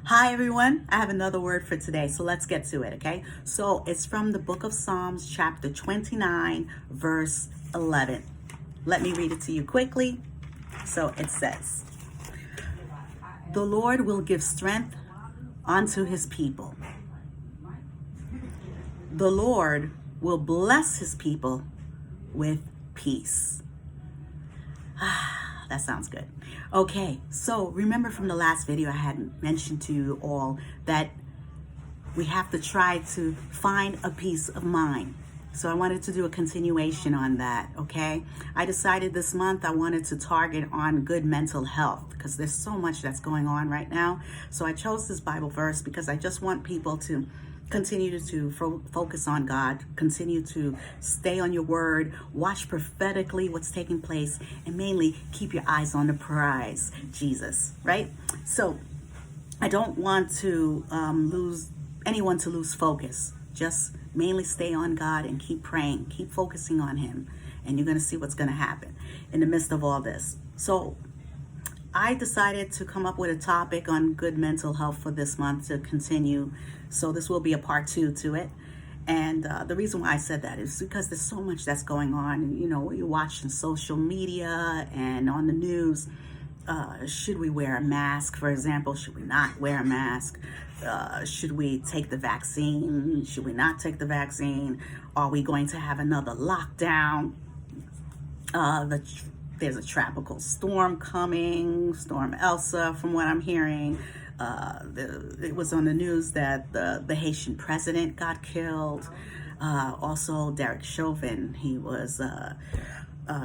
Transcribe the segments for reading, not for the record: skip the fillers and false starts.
Hi everyone, I have another word for today, so let's get to it, okay? So it's from the book of Psalms, chapter 29, verse 11. Let me read it to you quickly. So it says, "The Lord will give strength unto his people. The Lord will bless his people with peace." That sounds good. Okay, so remember from the last video I had mentioned to you all that we have to try to find a peace of mind. So I wanted to do a continuation on that, okay? I decided this month I wanted to target on good mental health because there's so much that's going on right now. So I chose this Bible verse because I just want people to continue to focus on God, continue to stay on your word, watch prophetically what's taking place, and mainly keep your eyes on the prize, Jesus, right? So I don't want to lose anyone to lose focus. Just mainly stay on God and keep praying, keep focusing on him, and you're going to see what's going to happen in the midst of all this. So I decided to come up with a topic on good mental health for this month to continue. So this will be a part 2 to it. And the reason why I said that is because there's so much that's going on. You know, you're watching social media and on the news. Should we wear a mask, for example? Should we not wear a mask? Should we take the vaccine? Should we not take the vaccine? Are we going to have another lockdown? There's a tropical storm coming, Storm Elsa, from what I'm hearing. It was on the news that the Haitian president got killed. Also, Derek Chauvin, he was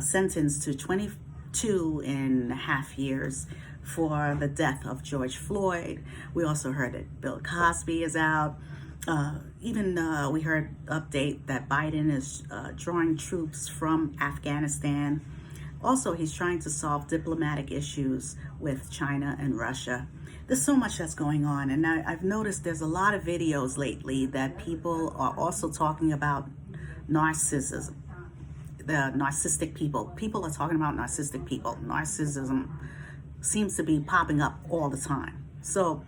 sentenced to 22.5 years for the death of George Floyd. We also heard that Bill Cosby is out. We heard update that Biden is drawing troops from Afghanistan. Also, he's trying to solve diplomatic issues with China and Russia. There's so much that's going on, and I've noticed there's a lot of videos lately that people are also talking about narcissism. The narcissistic people. People are talking about narcissistic people. Narcissism seems to be popping up all the time. So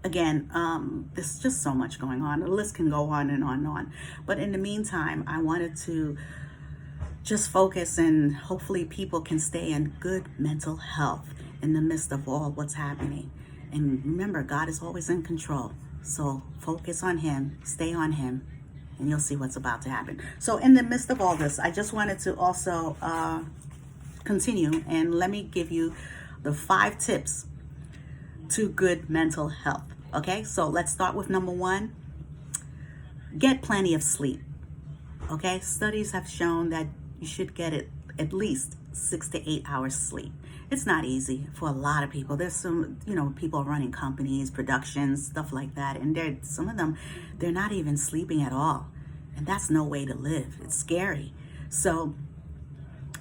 again, there's just so much going on. The list can go on and on and on. But in the meantime, I wanted to just focus, and hopefully people can stay in good mental health in the midst of all what's happening. And remember, God is always in control. So focus on him, stay on him, and you'll see what's about to happen. So in the midst of all this, I just wanted to also continue, and let me give you the 5 tips to good mental health. Okay, so let's start with number 1. Get plenty of sleep. Okay, studies have shown that you should get it at least 6 to 8 hours sleep. It's not easy for a lot of people. There's some, people running companies, productions, stuff like that, and some of them, they're not even sleeping at all. And that's no way to live. It's scary. So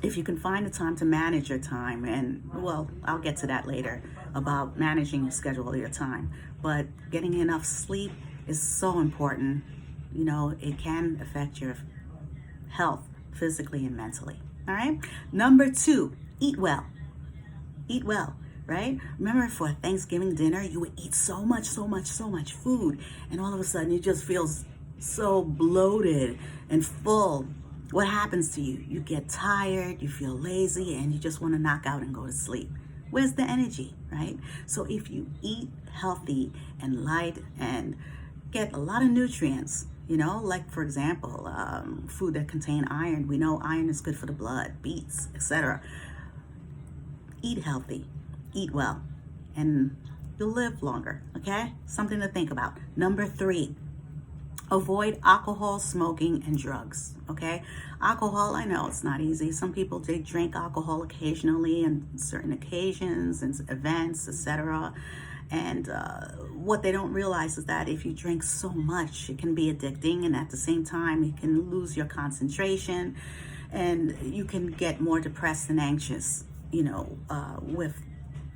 if you can find the time to manage your time, and well, I'll get to that later about managing your schedule or your time, but getting enough sleep is so important. It can affect your health physically and mentally. All right. Number 2, eat well. Eat well, right? Remember, for Thanksgiving dinner, you would eat so much food, and all of a sudden you just feel so bloated and full. What happens to you? You get tired, you feel lazy, and you just want to knock out and go to sleep. Where's the energy, right? So if you eat healthy and light and get a lot of nutrients, like for example, food that contain iron. We know iron is good for the blood, beets, etc. Eat healthy, eat well, and you'll live longer, okay? Something to think about. Number 3, avoid alcohol, smoking, and drugs, okay? Alcohol, I know it's not easy. Some people, they drink alcohol occasionally on certain occasions and events, etc. And what they don't realize is that if you drink so much, it can be addicting, and at the same time, you can lose your concentration, and you can get more depressed and anxious, with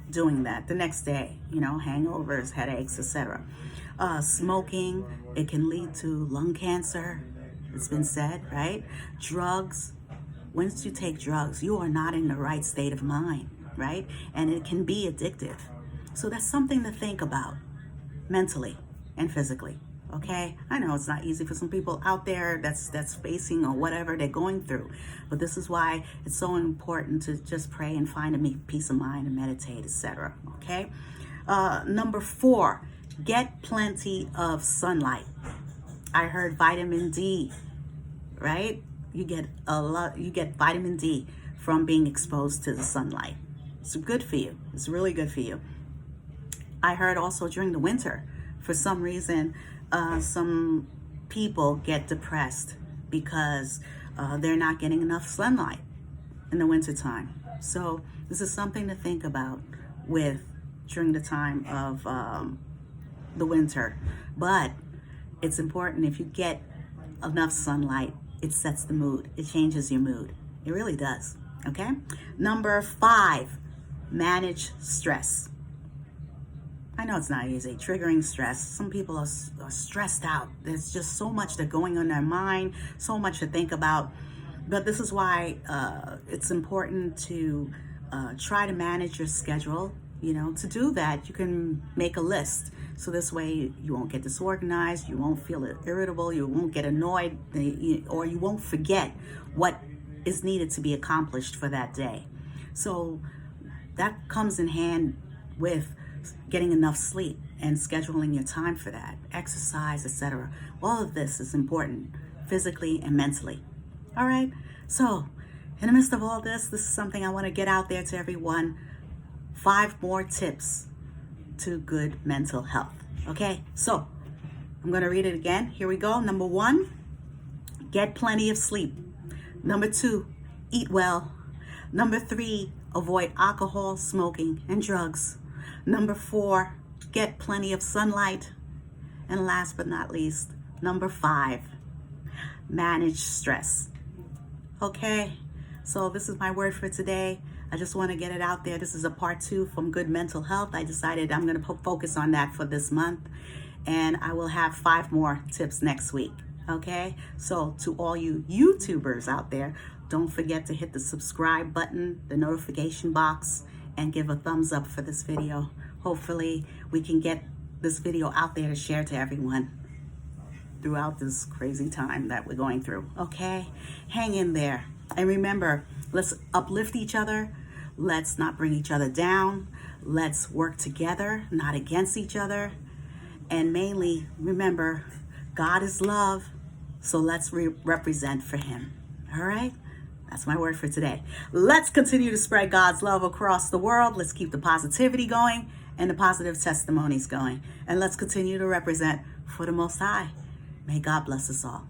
doing that the next day, hangovers, headaches, etc. Smoking, it can lead to lung cancer. It's been said, right? Drugs, once you take drugs, you are not in the right state of mind, right? And it can be addictive. So that's something to think about mentally and physically. Okay, I know it's not easy for some people out there that's facing or whatever they're going through, but this is why it's so important to just pray and find a peace of mind and meditate, etc. Okay, number 4, get plenty of sunlight. I heard vitamin D, right? You get vitamin D from being exposed to the sunlight. It's good for you. It's really good for you. I heard also during the winter, for some reason, some people get depressed because they're not getting enough sunlight in the wintertime. So this is something to think about with during the time of the winter. But it's important, if you get enough sunlight, it sets the mood. It changes your mood. It really does. Okay? Number 5, manage stress. I know it's not easy. Triggering stress. Some people are stressed out. There's just so much that's going on in their mind, so much to think about. But this is why it's important to try to manage your schedule. You know, to do that, you can make a list. So this way you won't get disorganized, you won't feel irritable, you won't get annoyed, or you won't forget what is needed to be accomplished for that day. So that comes in hand with getting enough sleep and scheduling your time for that, exercise, etc. All of this is important, physically and mentally. All right, so in the midst of all this is something I want to get out there to everyone. 5 more tips to good mental health. Okay, so I'm going to read it again. Here we go. Number 1, get plenty of sleep. Number 2, eat well. Number 3, avoid alcohol, smoking, and drugs. Number 4, get plenty of sunlight. And last but not least, number 5, manage stress. Okay, so this is my word for today. I just want to get it out there. This is a part 2 from Good Mental Health. I decided I'm going to focus on that for this month. And I will have 5 more tips next week. Okay, so to all you YouTubers out there, don't forget to hit the subscribe button, the notification box, and give a thumbs up for this video. Hopefully we can get this video out there to share to everyone throughout this crazy time that we're going through. Okay, hang in there. And remember, let's uplift each other. Let's not bring each other down. Let's work together, not against each other. And mainly, remember, God is love. So let's represent for him. All right? That's my word for today. Let's continue to spread God's love across the world. Let's keep the positivity going and the positive testimonies going. And let's continue to represent for the Most High. May God bless us all.